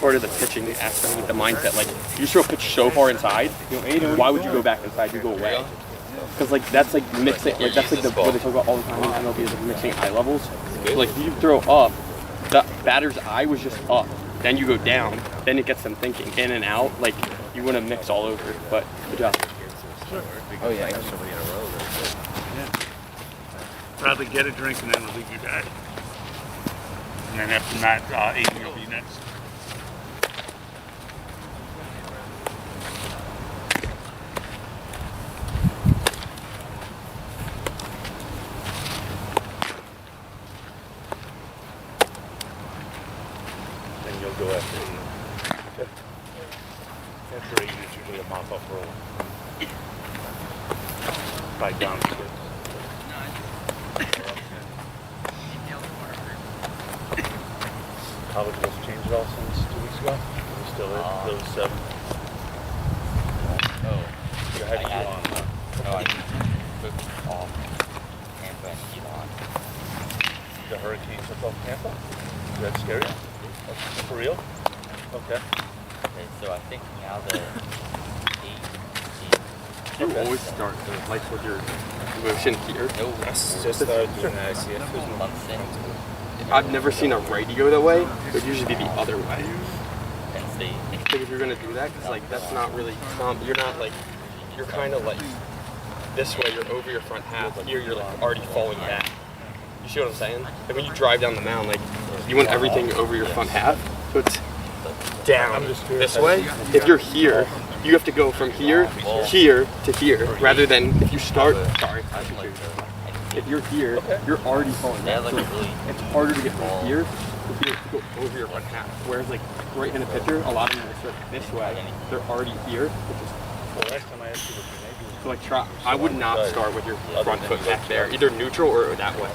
part of the pitching aspect, like the mindset. Like you throw a pitch so far inside, why would you go back inside? You go away. Because like that's like mixing, like that's like what they talk about all the time in MLB is like mixing eye levels. So, like if you throw up, the batter's eye was just up. Then you go down, then it gets them thinking in and out. Like you want to mix all over. But good job. Sure. Oh yeah. Bradley, get a drink and then relieve your dad. And then after Matt, Aiden will be next. Then you'll go after Aiden. Okay. After Aiden, it's usually a mop-up roll. Right down the stairs. College has changed at all since 2 weeks ago? It still is? Those 7? Oh. You had you on, huh? No, I took off Tampa and Elon. The hurricane took off Tampa? Is that scary? For real? Okay. Okay, so I think now the 8 You always start the lights with your motion here. No, That's just doing that ICF. months in. I've never seen a righty go that way. It would usually be the other way. Penn State. Like if you're gonna do that, because like that's not really you're not like you're kind of like this way. You're over your front half. Here you're like already falling back. You see what I'm saying? Like when you drive down the mound, like you want everything over your front half, so it's down this way. If you're here, you have to go from here, here to here, rather than if you start. Sorry. If you're here, you're already falling back. So it's harder to get from here to go over your front half. Whereas like right-handed pitcher, a lot of them will start this way. They're already here, which is Well, last time I asked you what you made, so like try. I would not start with your front foot back there, either neutral or that way.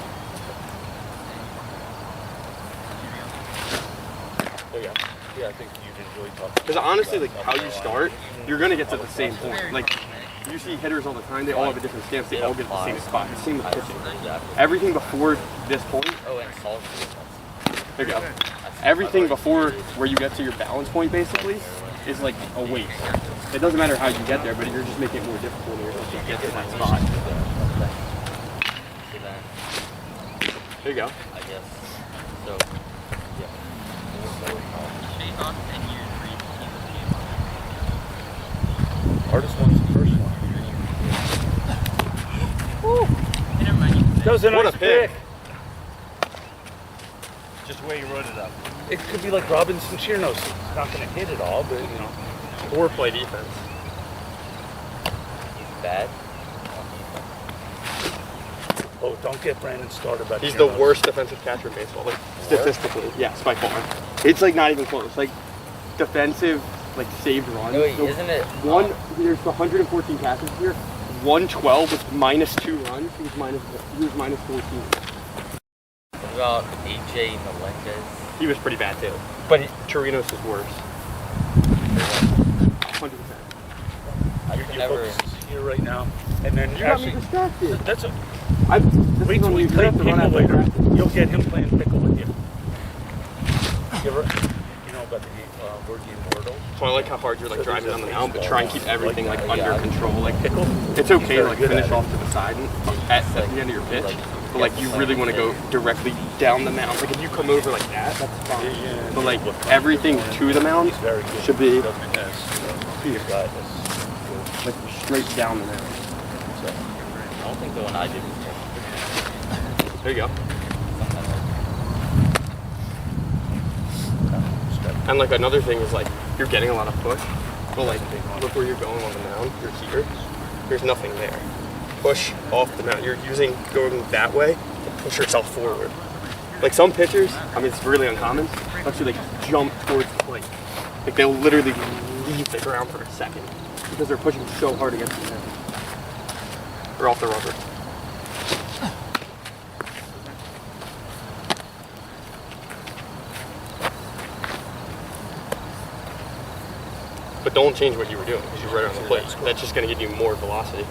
oh yeah. Yeah, I think you'd enjoy talking. Because honestly, like how you start, you're gonna get to the same point. Like you see hitters all the time; they all have a different stance. They all get to the same spot. The same with pitching. Everything before this point. Oh, and salt. There you go. Everything before where you get to your balance point, basically, is like a waste. It doesn't matter how you get there, but you're just making it more difficult when you're supposed to get to that spot. There you go. I guess. So, yeah. Hardest one's the first one. That was a What nice a pick. Just the way you wrote it up. It could be like Robinson Chirinos. It's not going to hit it all, but you know. Or play defense. He's bad. Oh, don't get Brandon started about He's the Chirinos. worst defensive catcher in baseball, like statistically. Yes, by far. It's like not even close. Like defensive, like saved runs. No, wait, So isn't it? there's 114 catches here. 112 was minus 2 runs. He was minus 14. What about AJ Melendez? He was pretty bad too. But Chirinos is worse. 100%. I can never. Focus is here right now, and then You got actually, me distracted. that's a. This Wait is till when we you play have to run pickle after later. practice. You'll get him playing pickle with you. You know about the word game Wordle? So I like how hard you're like driving on the mound, but try and keep everything like under control. Like Pickle. it's okay to like Very good finish at off to the side and at the end of your pitch, but like you really want to go directly down the mound. Like if you come over like that, that's fine. But like everything to the mound Very good. should be Doesn't pass. He's got this. like straight down the mound. I don't think the one I did was There you go. something like And like another thing is like you're getting a lot of push, but like look where you're going on the mound. You're here. There's nothing there. Push off the mound. You're going that way to push yourself forward. Like some pitchers, I mean it's really uncommon, actually like jump towards the plate. Like they'll literally leave the ground for a second because they're pushing so hard against the mound. Or off the rubber. But don't change what you were doing because you're right on the plate. That's just going to give you more velocity.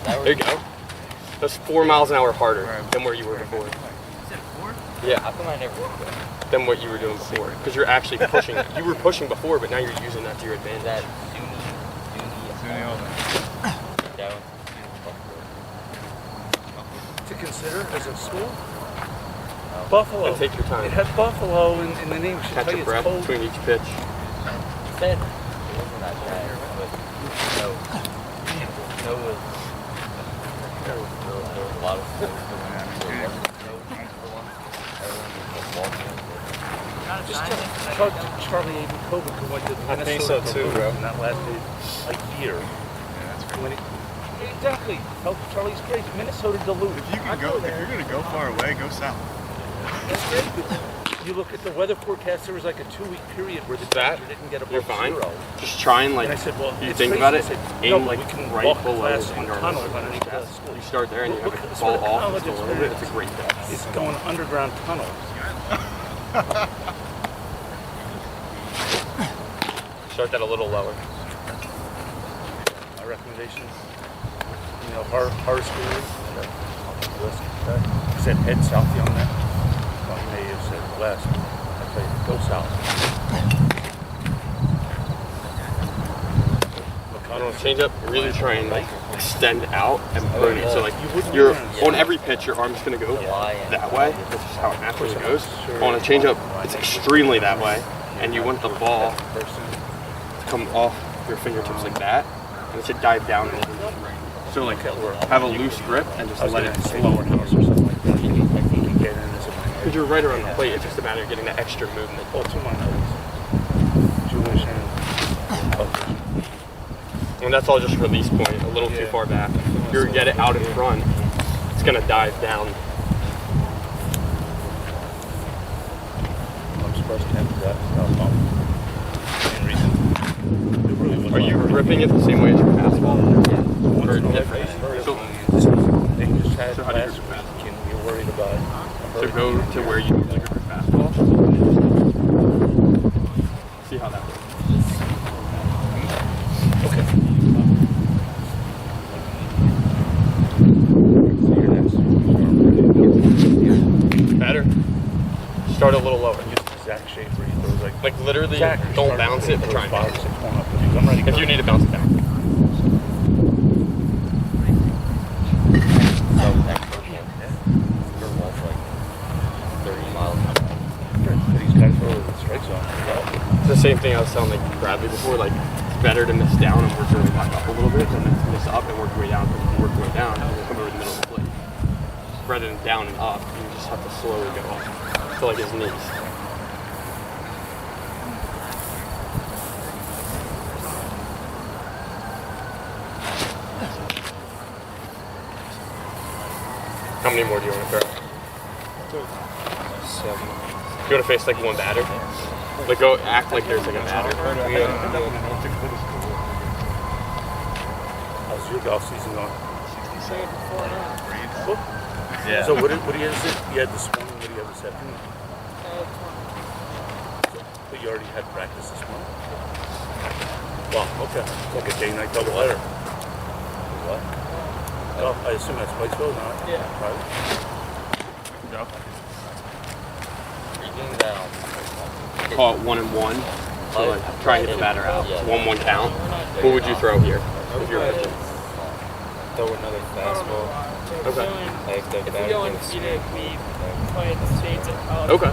that. There you go. That's 4 miles an hour harder than where you were before. Yeah. How come I never? than what you were doing before. Because you're actually pushing. You were pushing before, but now you're using that to your advantage. That To consider as a school? Buffalo. And take your time. It had Buffalo in the name. Should Catch tell your you breath it's cold. between each pitch. said it wasn't that bad, but snow was there was a lot of snow. Just talk to Charlie Abenkovic, who went to the I think so Minnesota too, Duluth, bro. and that lasted a year. When it, exactly. Tell Charlie's great. Minnesota Duluth. If you can go, if you're gonna go far away, go south. That's great. You look at the weather forecast. There was like a 2-week period where the temperature didn't get above You're fine. 0. Just try and like. And I said, well, you it's think crazy. about I it. said, Aim no, but like we can right walk below class the in under tunnel arm. underneath the school. You start there and you have Look, it that's fall what off college just a little bit. It's a great bet. It's going underground tunnels. Start that a little lower. My recommendation, hard school. I said head south on that. Well, you may have said west. I tell you, go south. I don't know, change up, really try and like extend out and burn it. So like you're on every pitch, your arm's gonna go that way, which is how it naturally goes. On a change up, it's extremely that way, and you want the ball to come off your fingertips like that, and it should dive down a little bit. So like have a loose grip and just let it slow down. Because you're right around the plate, it's just a matter of getting that extra movement. Oh, to my nose. Jewish and And that's all just release point, a little too far back. If you get it out in front, it's gonna dive down. I'm surprised to have that. Are you gripping it the same way as your fastball? Or different? So They just had So how do you last grip your week, and you're worried about to go to where you usually grip your fastball. See how that works. Okay. Better. Start a little lower. Use the exact shape where he throws Like literally, Zach, don't bounce it, but try and bounce it. I'm ready. If you need to bounce it down. These guys throw the strike zone. It's the same thing I was telling like Bradley before. Like it's better to miss down and work your way back up a little bit than to miss up and work your way down. Because if you work your way down, you'll come over the middle of the plate. Rather than down and up, you just have to slowly go up to like his knees. How many more do you want to throw? 7. You want to face like one batter? Like go act like there's like a batter. How's your golf season going? Yeah. So what do you have? You had this morning. What do you have this afternoon? But you already had practice this morning. Well, okay. Like a day-night doubleheader. What? Oh, I assume that's Pikesville, not? Yeah. Private? No. Call it 1 and 1. So like try and hit the batter out. It's 1-1 count. What would you throw here if you're pitching? Throw another fastball. Okay. Like the batter gets Okay.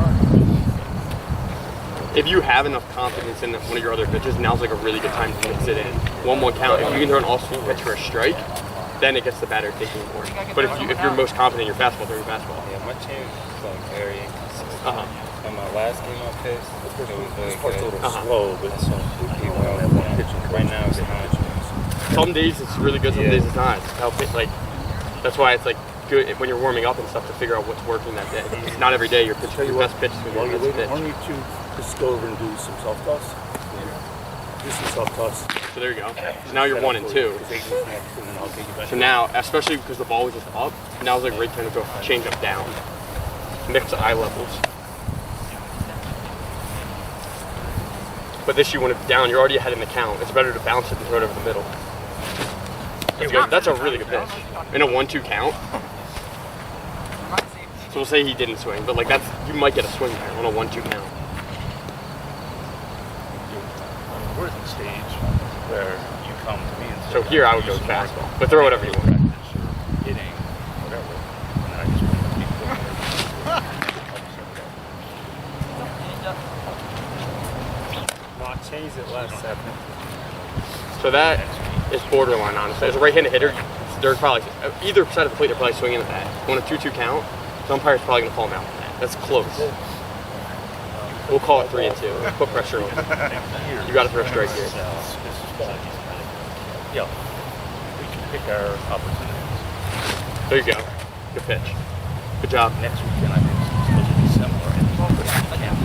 If you have enough confidence in one of your other pitches, now's like a really good time to mix it in. 1-1 count. If you can throw an all-swing pitch for a strike, then it gets the batter thinking more. But if you're most confident in your fastball, throw your fastball. Yeah, my team is like very inconsistent. On my last game I pitched, it was This really part's a good. little slow, but He went on that pitching. Right now it's not. Some days it's really good, some days it's not. It's how like that's why it's like good when you're warming up and stuff to figure out what's working that day. Because not every day your pitch, your best pitch is going to while be you're your waiting, best why don't pitch. you just go over and do some soft toss? Do some soft toss. So there you go. So now you're 1 and 2. So now, especially because the ball was just up, now it's like right time to go change up down. Mix eye levels. But this you want it down, you're already ahead in the count. It's better to bounce it than throw it over the middle. That's good. That's a really good pitch. In a 1-2 count. So we'll say he didn't swing, but like you might get a swing there on a 1-2 count. We're at the stage where you come to me and say, So here I would go fastball, but throw whatever you want. practice or hitting, whatever. And then I just want to keep going. Not change it last second. So that is borderline, honestly. As a right-handed hitter, they're probably either side of the plate. They're probably swinging at that. On a 2-2 count, the umpire's probably going to call him out on that. That's close. We'll call it 3-2. Put pressure on him. You got to throw straight here. Yeah, we can pick our opportunities. There you go. Good pitch. Good job. Next weekend, I think it's supposed to be similar.